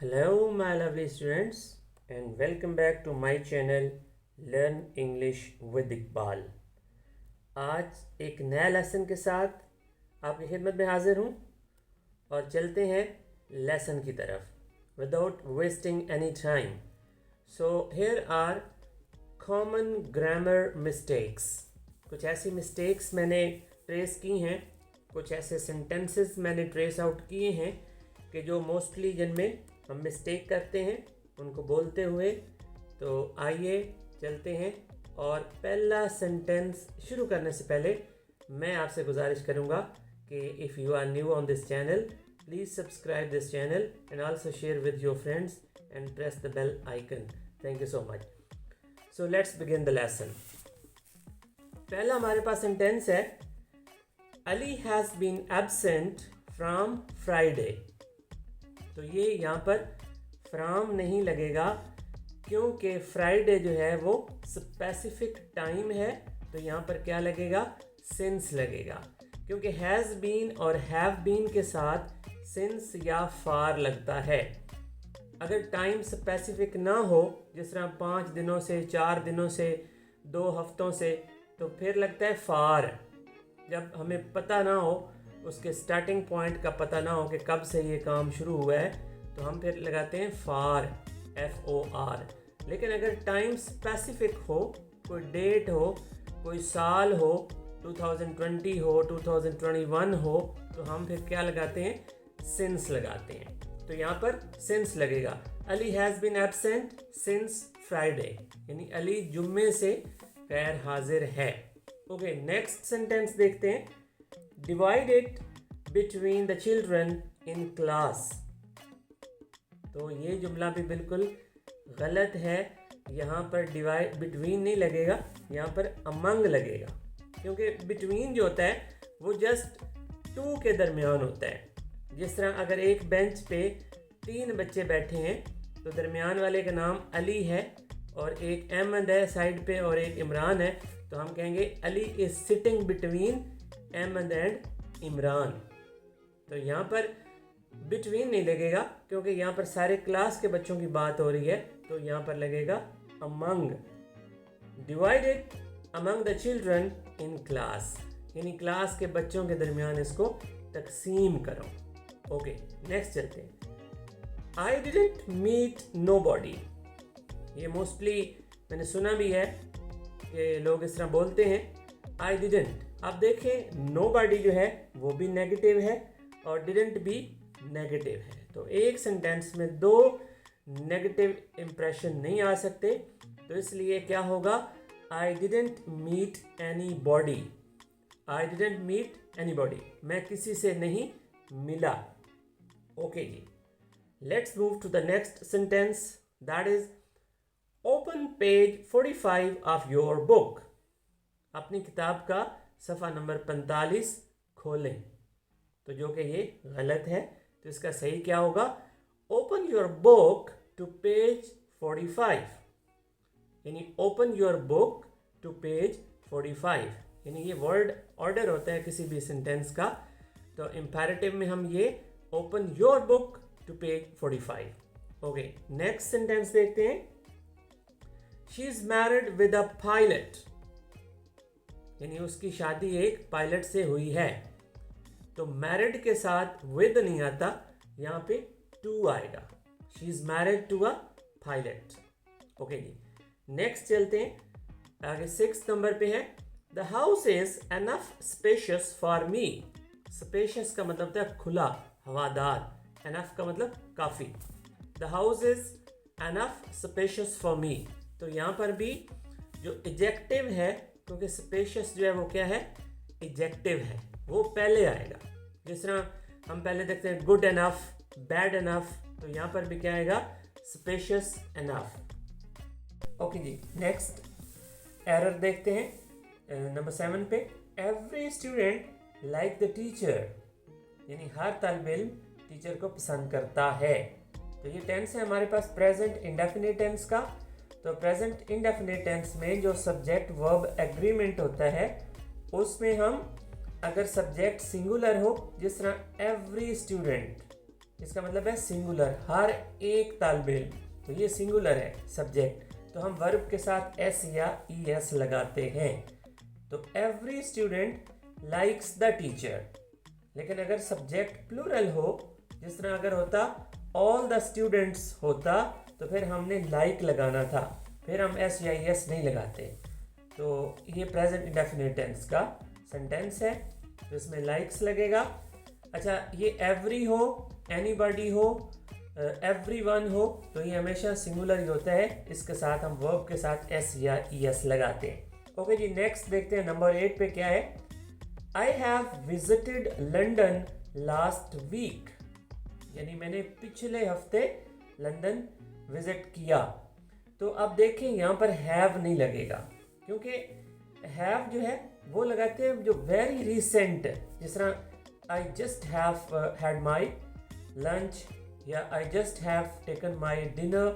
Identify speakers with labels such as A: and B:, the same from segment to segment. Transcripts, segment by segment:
A: Hello, my lovely students, and welcome back to my channel Learn English with Iqbal. आज एक नया lesson के साथ आपकी खिदमत में हाजिर हूँ और चलते हैं लेसन की तरफ without wasting any time. So here are common grammar mistakes. कुछ ऐसी मिस्टेक्स मैंने ट्रेस की हैं, कुछ ऐसे सेंटेंसेस मैंने ट्रेस आउट किए हैं कि जो मोस्टली जिनमें हम मिस्टेक करते हैं उनको बोलते हुए. तो आइए चलते हैं. और पहला सेंटेंस शुरू करने से पहले मैं आपसे गुजारिश करूंगा कि if you are new on this channel, please subscribe this channel and also share with your friends and press the bell icon. Thank you so much. So let's begin the lesson. पहला हमारे पास sentence है, Ali has been absent from Friday. तो ये यहाँ पर from नहीं लगेगा क्योंकि फ्राइडे जो है वो स्पेसिफिक टाइम है. तो यहाँ पर क्या लगेगा? सिंस लगेगा, क्योंकि हैज़ बीन और हैव बीन के साथ सिंस या फार लगता है. अगर टाइम स्पेसिफिक ना हो, जिस तरह 5 दिनों से, 4 दिनों से, 2 हफ्तों से, तो फिर लगता है फार. जब हमें पता ना हो, उसके स्टार्टिंग पॉइंट का पता ना हो कि कब से ये काम शुरू हुआ है, तो हम फिर लगाते हैं फार, FOR. लेकिन अगर टाइम स्पेसिफिक हो, कोई डेट हो, कोई साल हो, 2020 हो, 2021 हो, तो हम फिर क्या लगाते हैं? सिंस लगाते हैं. तो यहाँ पर सिंस लगेगा. Ali has been absent since Friday, यानी अली जुम्मे से गैर हाजिर है. ओके, नेक्स्ट सेंटेंस देखते हैं. Divided between the children in class. तो ये जुमला भी बिल्कुल गलत है. यहाँ पर डिवाइड बिटवीन नहीं लगेगा, यहाँ पर अमंग लगेगा, क्योंकि बिटवीन जो होता है वो जस्ट 2 के दरमियान होता है. जिस तरह अगर एक बेंच पे 3 बच्चे बैठे हैं तो दरमियान वाले का नाम अली है और एक अहमद है साइड पे और एक इमरान है, तो हम कहेंगे Ali is sitting between Ahmed and Imran. तो यहाँ पर बिटवीन नहीं लगेगा क्योंकि यहाँ पर सारे क्लास के बच्चों की बात हो रही है, तो यहाँ पर लगेगा among. Divided among the children in class, यानी क्लास के बच्चों के दरमियान इसको तकसीम करो. ओके, नेक्स्ट चलते हैं. I didn't meet nobody. ये मोस्टली मैंने सुना भी है कि लोग इस तरह बोलते हैं, आई डिडंट. आप देखें, नोबॉडी जो है वो भी नेगेटिव है और डिडंट भी नेगेटिव है. तो एक सेंटेंस में 2 नेगेटिव इंप्रेशन नहीं आ सकते, तो इसलिए क्या होगा? I didn't meet anybody. I didn't meet anybody, मैं किसी से नहीं मिला. ओके जी, let's move to the next sentence. That is open page 45 of your book. अपनी किताब का सफ़ा नंबर 45 खोलें. तो जो कि ये गलत है, तो इसका सही क्या होगा? Open your book to page 45, यानी open your book to page 45, यानी ये वर्ड ऑर्डर होता है किसी भी सेंटेंस का. तो इम्पेरेटिव में हम ये open your book to page 45. Okay, next sentence देखते हैं. She is married with a pilot, यानी उसकी शादी एक पायलट से हुई है. तो मैरिड के साथ विद नहीं आता, यहाँ पे टू आएगा. She is married to a pilot. Okay जी, नेक्स्ट चलते हैं. आगे 6 नंबर पे है, the house is enough spacious for me. Spacious का मतलब होता है खुला, हवादार. एनफ का मतलब काफ़ी. The house is enough spacious for मी. तो यहाँ पर भी जो एडजेक्टिव है, क्योंकि स्पेशियस जो है वो क्या है? एडजेक्टिव है, वो पहले आएगा. जिस तरह हम पहले देखते हैं गुड एनफ, बैड एनफ, तो यहाँ पर भी क्या आएगा? Spacious enough. ओके जी, नेक्स्ट एरर देखते हैं नंबर 7 पे. Every student like the teacher, यानी हर तालिब इल्म टीचर को पसंद करता है. तो ये टेंस है हमारे पास प्रेजेंट इंडेफिनिट टेंस का. तो प्रेजेंट इंडेफिनिट टेंस में जो सब्जेक्ट वर्ब एग्रीमेंट होता है, उसमें हम अगर सब्जेक्ट सिंगुलर हो, जिस तरह एवरी स्टूडेंट, इसका मतलब है सिंगुलर, हर एक तालिब इल्म। तो ये सिंगुलर है सब्जेक्ट, तो हम वर्ब के साथ एस या ई एस लगाते हैं। तो every student likes the teacher. लेकिन अगर सब्जेक्ट प्लूरल हो, जिस तरह अगर होता ऑल द स्टूडेंट्स होता, तो फिर हमने लाइक लगाना था, फिर हम एस या ई एस नहीं लगाते। तो ये प्रेजेंट इंडेफिनिट टेंस का सेंटेंस है, तो इसमें लाइक्स लगेगा। अच्छा, ये एवरी हो, एनीबॉडी हो, एवरीवन हो, तो ये हमेशा सिंगुलर ही होता है। इसके साथ हम वर्ब के साथ एस या ई एस लगाते हैं। ओके जी, नेक्स्ट देखते हैं नंबर 8 पे क्या है। I have visited London last week, यानी मैंने पिछले हफ्ते लंदन विजिट किया। तो अब देखें यहाँ पर हैव नहीं लगेगा, क्योंकि हैव जो है वो लगाते हैं जो वेरी रिसेंट, जिस तरह I just have had my lunch या I just have taken my dinner,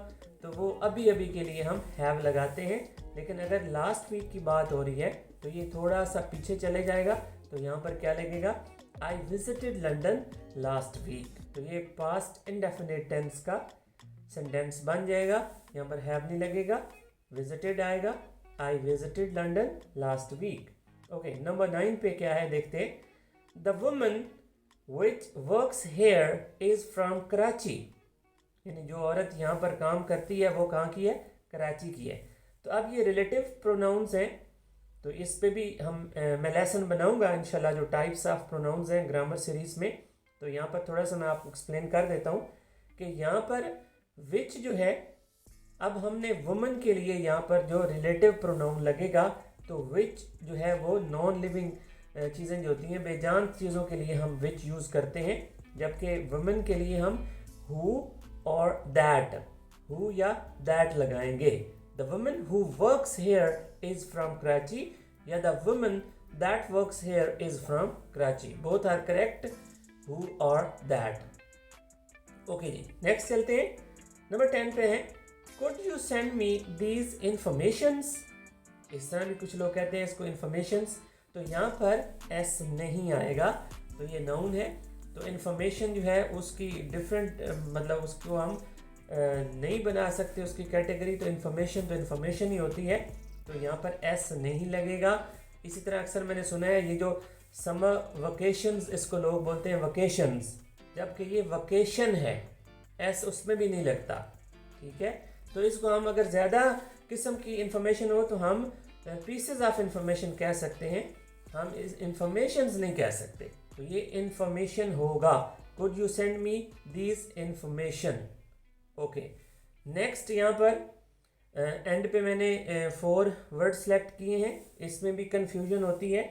A: तो वो अभी अभी के लिए हम हैव लगाते हैं। लेकिन अगर लास्ट वीक की बात हो रही है तो ये थोड़ा सा पीछे चले जाएगा, तो यहाँ पर क्या लगेगा, I visited London last week. तो ये पास्ट इंडेफिनिट टेंस का सेंटेंस बन जाएगा, यहाँ पर हैव नहीं लगेगा, विजिटेड आएगा, I visited London last week. Okay, number 9 पे क्या है देखते हैं। The woman which works here is from Karachi, यानी जो औरत यहाँ पर काम करती है वो कहाँ की है, कराची की है। तो अब ये रिलेटिव प्रोनाउंस हैं, तो इस पे भी मैं लेसन बनाऊंगा इंशाल्लाह, जो टाइप्स ऑफ प्रोनाउंस हैं ग्रामर सीरीज में। तो यहाँ पर थोड़ा सा मैं आपको एक्सप्लेन कर देता हूँ कि यहाँ पर विच जो है, अब हमने वुमन के लिए यहाँ पर जो रिलेटिव प्रोनाउन लगेगा, तो विच जो है वो नॉन लिविंग चीज़ें जो होती हैं, बेजान चीज़ों के लिए हम विच यूज़ करते हैं, जबकि वुमन के लिए हम हु और दैट, हु या दैट लगाएंगे। The woman who works here is from Karachi या the woman that works here is from Karachi, both are correct, who और दैट। ओके जी, नेक्स्ट चलते हैं। नंबर 10 पे है, could you send me these informations. इस तरह भी कुछ लोग कहते हैं इसको इंफॉर्मेशंस, तो यहाँ पर एस नहीं आएगा, तो ये नाउन है। तो इंफॉर्मेशन जो है उसकी डिफरेंट मतलब उसको हम नहीं बना सकते उसकी कैटेगरी, तो इन्फॉर्मेशन ही होती है, तो यहाँ पर एस नहीं लगेगा। इसी तरह अक्सर मैंने सुना है ये जो समर वकेशंस, इसको लोग बोलते हैं वकेशंस, जबकि ये वकेशन है, एस उसमें भी नहीं लगता। ठीक है, तो इसको हम अगर ज़्यादा किस्म की इंफॉर्मेशन हो तो हम पीसेस ऑफ इंफॉर्मेशन कह सकते हैं, हम इस इंफॉर्मेशंस नहीं कह सकते, तो ये इंफॉर्मेशन होगा। Could you send me these information. Okay, next यहाँ पर एंड पे मैंने 4 वर्ड सेलेक्ट किए हैं, इसमें भी कंफ्यूजन होती है।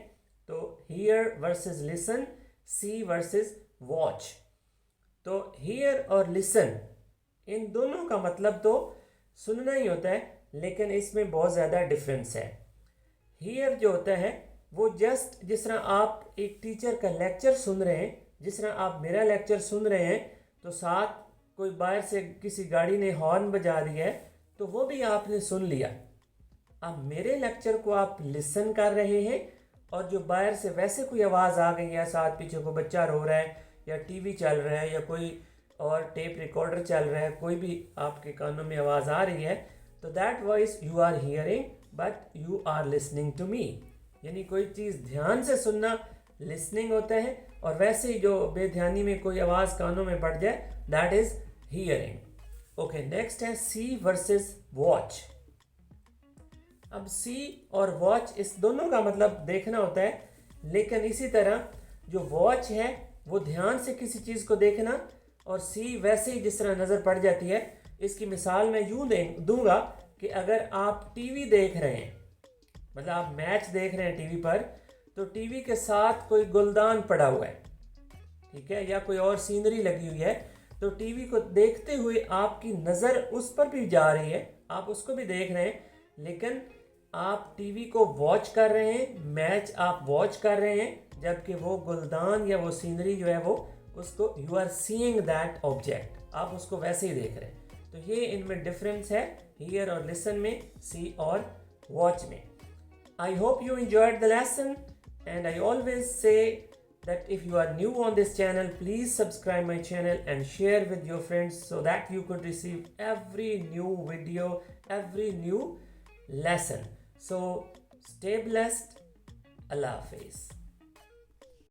A: तो here versus listen, see versus watch. तो हियर और लिसन, इन दोनों का मतलब तो सुनना ही होता है, लेकिन इसमें बहुत ज़्यादा डिफरेंस है। हियर जो होता है वो जस्ट जिस तरह आप एक टीचर का लेक्चर सुन रहे हैं, जिस तरह आप मेरा लेक्चर सुन रहे हैं, तो साथ कोई बाहर से किसी गाड़ी ने हॉर्न बजा दिया है तो वो भी आपने सुन लिया। अब मेरे लेक्चर को आप लिसन कर रहे हैं, और जो बाहर से वैसे कोई आवाज़ आ गई है, साथ पीछे को बच्चा रो रहा है या टीवी चल रहा है या कोई और टेप रिकॉर्डर चल रहा है, कोई भी आपके कानों में आवाज़ आ रही है, तो that voice you are hearing but you are listening to me. यानी कोई चीज़ ध्यान से सुनना लिसनिंग होता है, और वैसे ही जो बेध्यानी में कोई आवाज़ कानों में पड़ जाए, that is hearing. Okay, next है सी वर्सेस वॉच। अब सी और वॉच, इस दोनों का मतलब देखना होता है, लेकिन इसी तरह जो वॉच है वो ध्यान से किसी चीज़ को देखना, और सी वैसे ही जिस तरह नज़र पड़ जाती है। इसकी मिसाल मैं यूँ दूंगा कि अगर आप टीवी देख रहे हैं, मतलब आप मैच देख रहे हैं टीवी पर, तो टीवी के साथ कोई गुलदान पड़ा हुआ है, ठीक है, या कोई और सीनरी लगी हुई है, तो टीवी को देखते हुए आपकी नज़र उस पर भी जा रही है, आप उसको भी देख रहे हैं, लेकिन आप टीवी को वॉच कर रहे हैं, मैच आप वॉच कर रहे हैं, जबकि वो गुलदान या वो सीनरी जो है वो उसको you are seeing that object, आप उसको वैसे ही देख रहे हैं। तो ये इनमें डिफरेंस है हियर और लिसन में, सी और वॉच में। I hope you enjoyed the lesson, and I always say that if you are new on this channel, please subscribe my channel and share with your friends so that you could receive every new video, every new lesson. So stay blessed. Allah Hafiz.